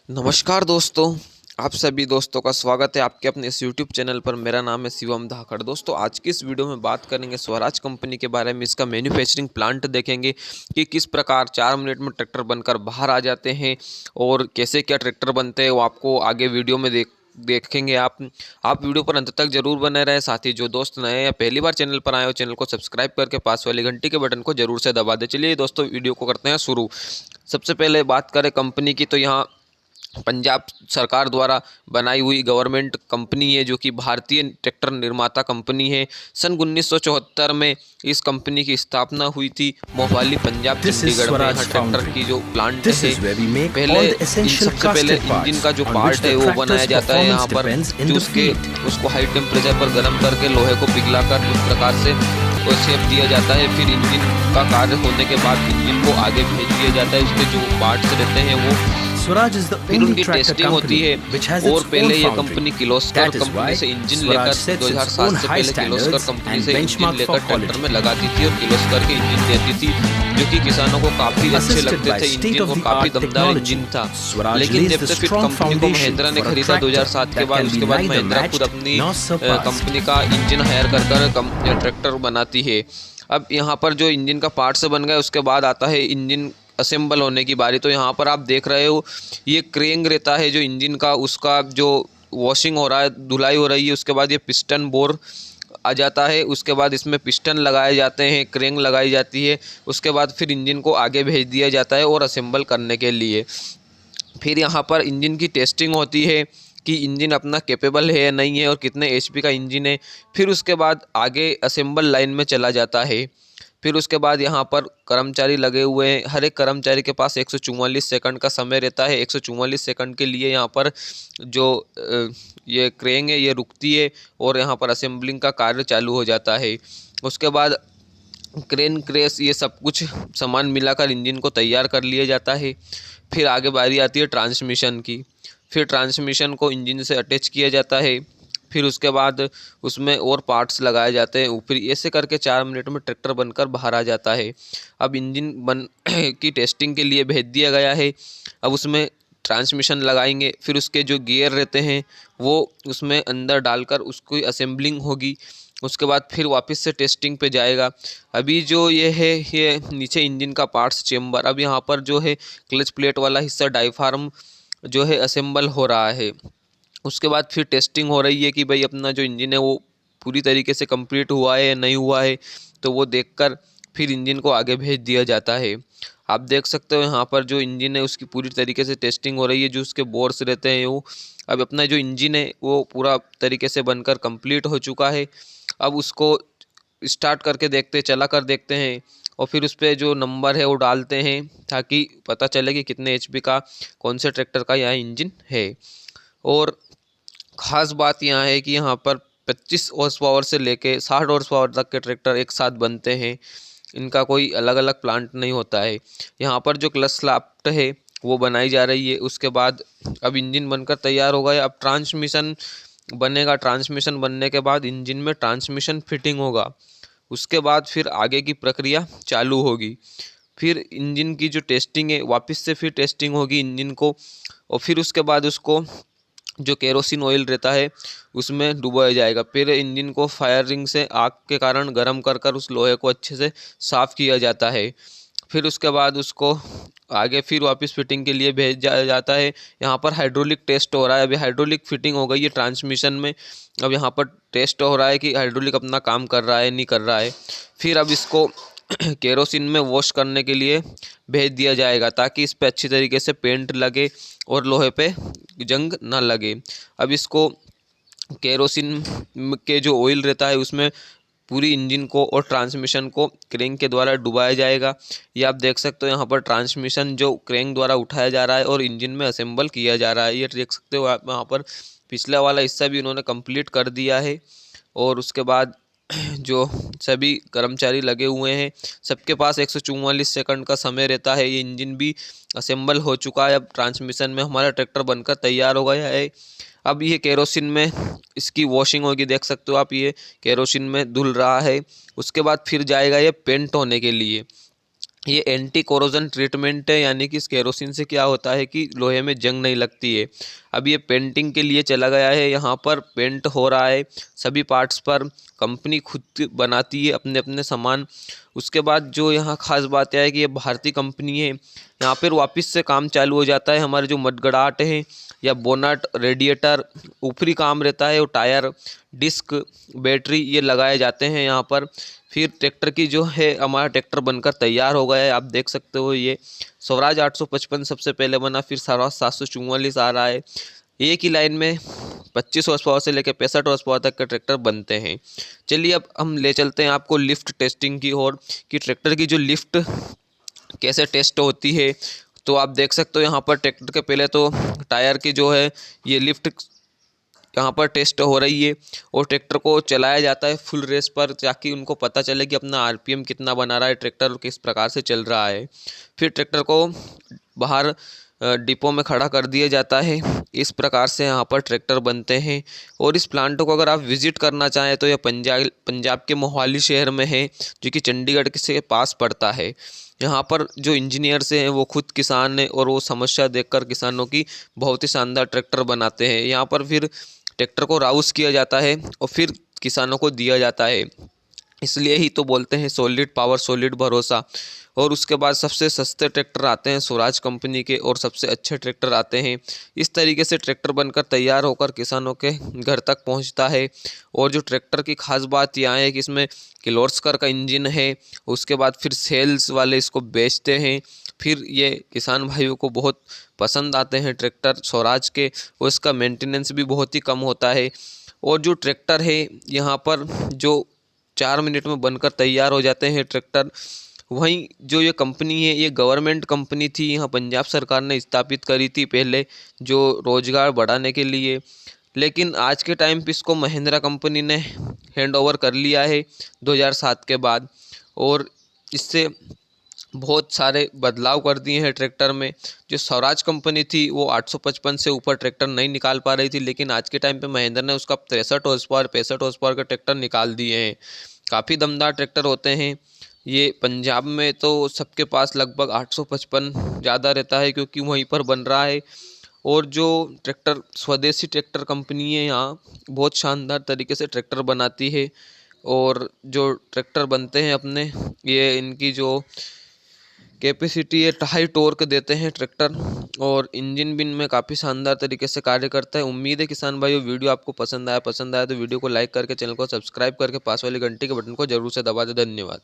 नमस्कार दोस्तों, आप सभी दोस्तों का स्वागत है आपके अपने इस यूट्यूब चैनल पर। मेरा नाम है शिवम धाकड़। दोस्तों, आज की इस वीडियो में बात करेंगे स्वराज कंपनी के बारे में। इसका मैन्युफैक्चरिंग प्लांट देखेंगे कि किस प्रकार 4 मिनट में ट्रैक्टर बनकर बाहर आ जाते हैं और कैसे क्या ट्रैक्टर बनते हैं, वो आपको आगे वीडियो में देखेंगे। आप वीडियो पर अंत तक जरूर बने रहे। साथ ही जो दोस्त नए या पहली बार चैनल पर आए हो, चैनल को सब्सक्राइब करके पास वाली घंटी के बटन को जरूर से दबा दे। चलिए दोस्तों, वीडियो को करते हैं शुरू। सबसे पहले बात करें कंपनी की, तो यहाँ पंजाब सरकार द्वारा बनाई हुई गवर्नमेंट कंपनी है, जो कि भारतीय ट्रैक्टर निर्माता कंपनी है। सन 1974 में इस कंपनी की स्थापना हुई थी मोहाली पंजाब चंडीगढ़ में। यहाँ ट्रैक्टर की जो प्लांट है, पहले सबसे पहले इंजन का जो पार्ट है वो बनाया जाता है यहाँ पर, जो उसको हाई टेम्परेचर पर गर्म करके लोहे को पिघलाकर इस प्रकार से शेप दिया जाता है। फिर इंजन का कार्य होने के बाद इंजन को आगे भेज दिया जाता है। उसके जो पार्ट्स रहते हैं वो फिर उनकी टेस्टिंग होती है। और पहले ये कंपनी किर्लोस्कर कंपनी से इंजन लेकर 2007 से पहले किर्लोस्कर कंपनी से इंजन लेकर ट्रैक्टर में लगाती थी और किर्लोस्कर के इंजन देती थी, जो कि किसानों को काफी अच्छे लगते थे। इंजन और काफी दमदार इंजन था। लेकिन जब से फिर कंपनी को महिंद्रा ने खरीदा 2007 के बाद, उसके बाद महिंद्रा खुद अपनी कंपनी का इंजन हायर कर ट्रैक्टर बनाती है। अब यहाँ पर जो इंजन का पार्ट्स बन गया, उसके बाद आता है इंजन असेंबल होने की बारी। तो यहाँ पर आप देख रहे हो, ये क्रेंग रहता है जो इंजन का, उसका जो वॉशिंग हो रहा है, धुलाई हो रही है। उसके बाद ये पिस्टन बोर आ जाता है। उसके बाद इसमें पिस्टन लगाए जाते हैं, क्रेंग लगाई जाती है। उसके बाद फिर इंजन को आगे भेज दिया जाता है और असेंबल करने के लिए। फिर यहाँ पर इंजन की टेस्टिंग होती है कि इंजन अपना कैपेबल है या नहीं है और कितने एचपी का इंजन है। फिर उसके बाद आगे असेंबल लाइन में चला जाता है। फिर उसके बाद यहाँ पर कर्मचारी लगे हुए हैं। हर एक कर्मचारी के पास 144 सेकंड का समय रहता है। 144 सेकंड के लिए यहाँ पर जो ये क्रेन है ये रुकती है और यहाँ पर असेंबलिंग का कार्य चालू हो जाता है। उसके बाद क्रेन क्रेस ये सब कुछ सामान मिलाकर इंजन को तैयार कर लिया जाता है। फिर आगे बारी आती है ट्रांसमिशन की। फिर ट्रांसमिशन को इंजन से अटैच किया जाता है। फिर उसके बाद उसमें और पार्ट्स लगाए जाते हैं। फिर ऐसे करके 4 मिनट में ट्रैक्टर बनकर बाहर आ जाता है। अब इंजन बन की टेस्टिंग के लिए भेज दिया गया है। अब उसमें ट्रांसमिशन लगाएंगे। फिर उसके जो गियर रहते हैं वो उसमें अंदर डालकर उसकी असेंबलिंग होगी। उसके बाद फिर वापस से टेस्टिंग पे जाएगा। अभी जो ये है, ये नीचे इंजन का पार्ट्स चेम्बर। अब यहाँ पर जो है क्लच प्लेट वाला हिस्सा डायफ्राम जो है असेंबल हो रहा है। उसके बाद फिर टेस्टिंग हो रही है कि भाई अपना जो इंजन है वो पूरी तरीके से कंप्लीट हुआ है या नहीं हुआ है। तो वो देखकर फिर इंजन को आगे भेज दिया जाता है। आप देख सकते हो यहाँ पर जो इंजन है उसकी पूरी तरीके से टेस्टिंग हो रही है। जो उसके बोर्ड्स रहते हैं वो, अब अपना जो इंजन है वो पूरा तरीके से बनकर कंप्लीट हो चुका है। अब उसको स्टार्ट करके देखते, चला कर देखते हैं और फिर उस पर जो नंबर है वो डालते हैं, ताकि पता चले कि कितने एचपी का कौन से ट्रैक्टर का यह इंजन है। और ख़ास बात यहाँ है कि यहाँ पर 25 हॉर्स पावर से लेके 60 हॉर्स पावर तक के ट्रैक्टर एक साथ बनते हैं। इनका कोई अलग अलग प्लांट नहीं होता है। यहाँ पर जो क्लच शाफ्ट है वो बनाई जा रही है। उसके बाद अब इंजन बनकर तैयार हो गया। अब ट्रांसमिशन बनेगा। ट्रांसमिशन बनने के बाद इंजन में ट्रांसमिशन फिटिंग होगा। उसके बाद फिर आगे की प्रक्रिया चालू होगी। फिर इंजन की जो टेस्टिंग है, वापस से फिर टेस्टिंग होगी इंजन को। और फिर उसके बाद उसको जो केरोसिन ऑयल रहता है उसमें डुबाया जाएगा। फिर इंजन को फायरिंग से आग के कारण गर्म कर कर उस लोहे को अच्छे से साफ़ किया जाता है। फिर उसके बाद उसको आगे फिर वापस फिटिंग के लिए भेज जाया जाता है। यहाँ पर हाइड्रोलिक टेस्ट हो रहा है। अभी हाइड्रोलिक फिटिंग हो गई है ट्रांसमिशन में। अब यहाँ पर टेस्ट हो रहा है कि हाइड्रोलिक अपना काम कर रहा है नहीं कर रहा है। फिर अब इसको केरोसिन में वॉश करने के लिए भेज दिया जाएगा, ताकि इस पे अच्छी तरीके से पेंट लगे और लोहे पे जंग ना लगे। अब इसको केरोसिन के जो ऑयल रहता है उसमें पूरी इंजन को और ट्रांसमिशन को क्रेंक के द्वारा डुबाया जाएगा। ये आप देख सकते हो, यहाँ पर ट्रांसमिशन जो क्रेंक द्वारा उठाया जा रहा है और इंजन में असेंबल किया जा रहा है। ये देख सकते हो आप, यहाँ पर पिछला वाला हिस्सा भी उन्होंने कंप्लीट कर दिया है। और उसके बाद जो सभी कर्मचारी लगे हुए हैं, सबके पास 144 सेकंड का समय रहता है। ये इंजन भी असेंबल हो चुका है। अब ट्रांसमिशन में हमारा ट्रैक्टर बनकर तैयार हो गया है। अब ये केरोसिन में इसकी वॉशिंग होगी। देख सकते हो आप, ये केरोसिन में धुल रहा है। उसके बाद फिर जाएगा ये पेंट होने के लिए। ये एंटी कोरोजन ट्रीटमेंट है, यानी कि इस केरोसिन से क्या होता है कि लोहे में जंग नहीं लगती है। अब ये पेंटिंग के लिए चला गया है, यहाँ पर पेंट हो रहा है सभी पार्ट्स पर। कंपनी खुद बनाती है अपने अपने सामान। उसके बाद जो यहाँ खास बात यह है कि ये भारतीय कंपनी है। यहाँ पर वापस से काम चालू हो जाता है। हमारे जो मडगड़ाहट है या बोनट, रेडिएटर, ऊपरी काम रहता है, और टायर, डिस्क, बैटरी ये लगाए जाते हैं यहाँ पर। फिर ट्रैक्टर की जो है, हमारा ट्रैक्टर बनकर तैयार हो गया है। आप देख सकते हो ये स्वराज 855 सबसे पहले बना, फिर स्वराज 744 आ रहा है। एक ही लाइन में 25 हॉर्स पावर से लेकर 65 हॉर्स पावर तक के ट्रैक्टर बनते हैं। चलिए अब हम ले चलते हैं आपको लिफ्ट टेस्टिंग की ओर, कि ट्रैक्टर की जो लिफ्ट कैसे टेस्ट होती है। तो आप देख सकते हो यहाँ पर ट्रैक्टर के पहले तो टायर की जो है ये लिफ्ट यहाँ पर टेस्ट हो रही है, और ट्रैक्टर को चलाया जाता है फुल रेस पर, ताकि उनको पता चले कि अपना आरपीएम कितना बना रहा है ट्रैक्टर और किस प्रकार से चल रहा है। फिर ट्रैक्टर को बाहर डिपो में खड़ा कर दिया जाता है। इस प्रकार से यहाँ पर ट्रैक्टर बनते हैं। और इस प्लांट को अगर आप विज़िट करना चाहें तो यह पंजाब के मोहाली शहर में है, जो कि चंडीगढ़ के से पास पड़ता है। यहाँ पर जो इंजीनियर्स हैं वो खुद किसान हैं, और वो समस्या देखकर किसानों की बहुत ही शानदार ट्रैक्टर बनाते हैं। यहाँ पर फिर ट्रैक्टर को राउस किया जाता है और फिर किसानों को दिया जाता है। इसलिए ही तो बोलते हैं सॉलिड पावर सॉलिड भरोसा। और उसके बाद सबसे सस्ते ट्रैक्टर आते हैं स्वराज कंपनी के, और सबसे अच्छे ट्रैक्टर आते हैं। इस तरीके से ट्रैक्टर बनकर तैयार होकर किसानों के घर तक पहुंचता है। और जो ट्रैक्टर की खास बात यह है कि इसमें किर्लोस्कर का इंजन है। उसके बाद फिर सेल्स वाले इसको बेचते हैं। फिर ये किसान भाइयों को बहुत पसंद आते हैं ट्रैक्टर स्वराज के, और इसका मेंटेनेंस भी बहुत ही कम होता है। और जो ट्रैक्टर है यहाँ पर जो 4 मिनट में बनकर तैयार हो जाते हैं ट्रैक्टर। वहीं जो ये कंपनी है ये गवर्नमेंट कंपनी थी, यहाँ पंजाब सरकार ने स्थापित करी थी पहले, जो रोजगार बढ़ाने के लिए। लेकिन आज के टाइम पे इसको महिंद्रा कंपनी ने हैंड ओवर कर लिया है 2007 के बाद। और इससे बहुत सारे बदलाव कर दिए हैं ट्रैक्टर में। जो स्वराज कंपनी थी वो 855 से ऊपर ट्रैक्टर नहीं निकाल पा रही थी, लेकिन आज के टाइम पे महिंद्रा ने उसका 63 हॉर्स पावर 65 हॉर्स पावर के ट्रैक्टर निकाल दिए हैं। काफ़ी दमदार ट्रैक्टर होते हैं ये। पंजाब में तो सबके पास लगभग 855 ज़्यादा रहता है, क्योंकि वहीं पर बन रहा है। और जो ट्रैक्टर स्वदेशी ट्रैक्टर कंपनी है यहाँ बहुत शानदार तरीके से ट्रैक्टर बनाती है। और जो ट्रैक्टर बनते हैं अपने, ये इनकी जो कैपेसिटी है, हाई टॉर्क देते हैं ट्रैक्टर। और इंजन भी इनमें काफ़ी शानदार तरीके से कार्य करता है। उम्मीद है किसान भाइयों वीडियो आपको पसंद आया तो वीडियो को लाइक करके चैनल को सब्सक्राइब करके पास वाली घंटी के बटन को जरूर से दबा दे। धन्यवाद।